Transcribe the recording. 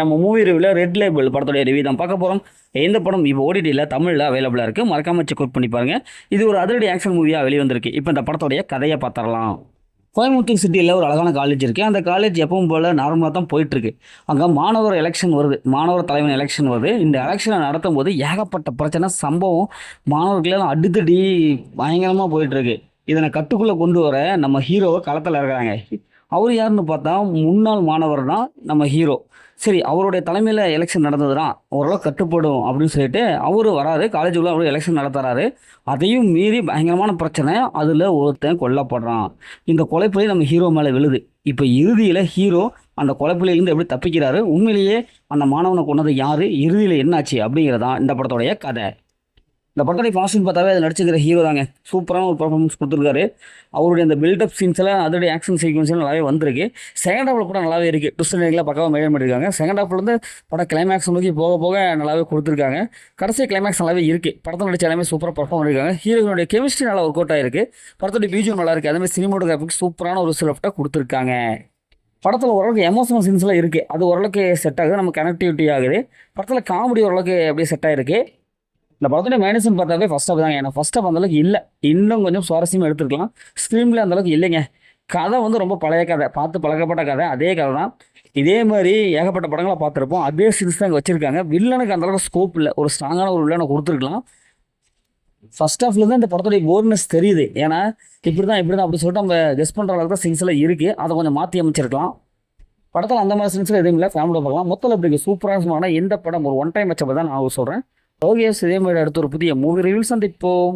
நம்ம movie ரிவ்யூல red label படத்துடைய review தான் பார்க்க போகிறோம். எந்த படம் இப்போ ஓடிடியில் தமிழில் அவைலபிளாக இருக்குது, மறக்காம செக் அவுட் பண்ணி பாருங்க. இது ஒரு அதிரடி ஆக்ஷன் மூவியாக வெளிவந்திருக்கு. இப்போ இந்த படத்துடைய கதையை பார்த்துடலாம். கோயம்புத்தூர் சிட்டியில் ஒரு அழகான காலேஜ் இருக்குது. அந்த காலேஜ் எப்பவும் போல் நார்மலாக தான் போயிட்டுருக்கு. அங்கே மாணவர் எலெக்ஷன் வருது, மாணவர் தலைவன் எலெக்ஷன் வருது. இந்த எலெக்ஷனை நடத்தும் போது ஏகப்பட்ட பிரச்சனை சம்பவம், மாணவர்களெல்லாம் அடித்தடி பயங்கரமாக போயிட்டுருக்கு. இதனை கட்டுக்குள்ளே கொண்டு வர நம்ம ஹீரோவை களத்தில் இருக்கிறாங்க. அவர் யாருன்னு பார்த்தா முன்னாள் மாணவர் தான் நம்ம ஹீரோ. சரி, அவருடைய தலைமையில் எலெக்ஷன் நடந்ததுன்னா ஓரளவு கட்டுப்படும் அப்படின்னு சொல்லிட்டு அவர் வராரு காலேஜுக்குள்ள, அவர் எலெக்ஷன் நடத்துறாரு. அதையும் மீறி பயங்கரமான பிரச்சனை, அதில் ஒருத்தன் கொல்லப்படுறான். இந்த கொலைப்பழி நம்ம ஹீரோ மேலே விழுது. இப்போ இறுதியில் ஹீரோ அந்த கொலைப்பழியிலேருந்து எப்படி தப்பிக்கிறாரு, உண்மையிலேயே அந்த மாணவனை கொண்டது யார், இறுதியில் என்னாச்சு அப்படிங்கிறதான் இந்த படத்தோடைய கதை. இந்த படத்துடைய காஸ்டியூம் பார்த்தாவே அது நடிச்சிருக்கிற ஹீரோ தாங்க சூப்பரான ஒரு பர்ஃபார்மன்ஸ் கொடுத்துருக்காரு. அவருடைய அந்த பில்டப் சீன்ஸ் எல்லாம், அதோடைய ஆக்ஷன் சீக்வன்ஸ் எல்லாம் நல்லாவே வந்திருக்கு. செகண்ட் ஹாஃபில் கூட நல்லாவே இருக்குது. ட்விஸ்ட் பக்காவாக மெயின்டைன் பண்ணியிருக்காங்க. செகண்ட் ஹாஃப்லேருந்து படம் கிளைமேக்ஸ் நோக்கி போக போக நல்லாவே கொடுத்துருக்காங்க. கடைசி கிளைமேக்ஸ் நல்லாவே இருக்குது. படத்தை நடிச்ச எல்லாமே சூப்பராக பர்ஃபார்ம் பண்ணியிருக்காங்க. ஹீரோனுடைய கெமிஸ்ட்ரி நல்லா ஒர்க் அவுட் ஆயிருக்கு. படத்துடைய பிஜிஎம் நல்லா இருக்குது. அதேமாதிரி சினிமோட்டோகிராஃபிக் சூப்பரான ஒரு சிலப்டாக கொடுத்துருக்காங்க. படத்தில் ஓரளவுக்கு எமோஷனல் சீன்ஸ்லாம் இருக்குது, அது ஓரளவுக்கு செட் ஆகுது, நம்ம கனெக்டிவிட்டி ஆகுது. படத்தில் காமெடி ஓரளவுக்கு அப்படியே செட் ஆகிருக்கு. இந்த படத்துடைய மைனஸ்ன்னு பார்த்தாவே ஃபர்ஸ்ட் ஆஃப் தாங்க. ஏன்னா ஃபர்ஸ்ட் ஆஃப் அந்தளவுக்கு இல்லை, இன்னும் கொஞ்சம் சுவாரஸ்யமாக எடுத்துருக்கலாம். ஸ்க்ரீனில் அந்தளவுக்கு இல்லைங்க. கதை வந்து ரொம்ப பழைய கதை, பார்த்து பழக்கப்பட்ட கதை, அதே கதை தான். இதே மாதிரி ஏகப்பட்ட படங்களை பார்த்துருப்போம், அதே சீன்ஸ் தான் இங்கே வச்சுருக்காங்க. வில்லனுக்கு அந்தளவுக்கு ஸ்கோப் இல்லை, ஒரு ஸ்ட்ராங்கான ஒரு வில்லனை கொடுத்துருக்கலாம். ஃபர்ஸ்ட் ஹாஃப்ல தான் இந்த படத்துடைய போர்னஸ் தெரியுது. ஏன்னா இப்படி தான் அப்படி சொல்லிட்டு நம்ம கெஸ் பண்ணுற அளவுக்கு தான் சீன்ஸ் எல்லாம் இருக்குது. அதை கொஞ்சம் மாற்றி அமைச்சிருக்கலாம். படத்தில் அந்த மாதிரி சீன்ஸில் எதுவும் இல்லை, ஃபேமிலியில் பார்க்கலாம். மொத்தத்தில் இப்படி சூப்பராக எந்த படம் ஒரு ஒன் டைம் வச்சப்போ தான் நான் சொல்கிறேன். ஓகே, இதே மாதிரி அடுத்த ஒரு புதிய மூவி ரிவ்யூ சந்திப்போம்.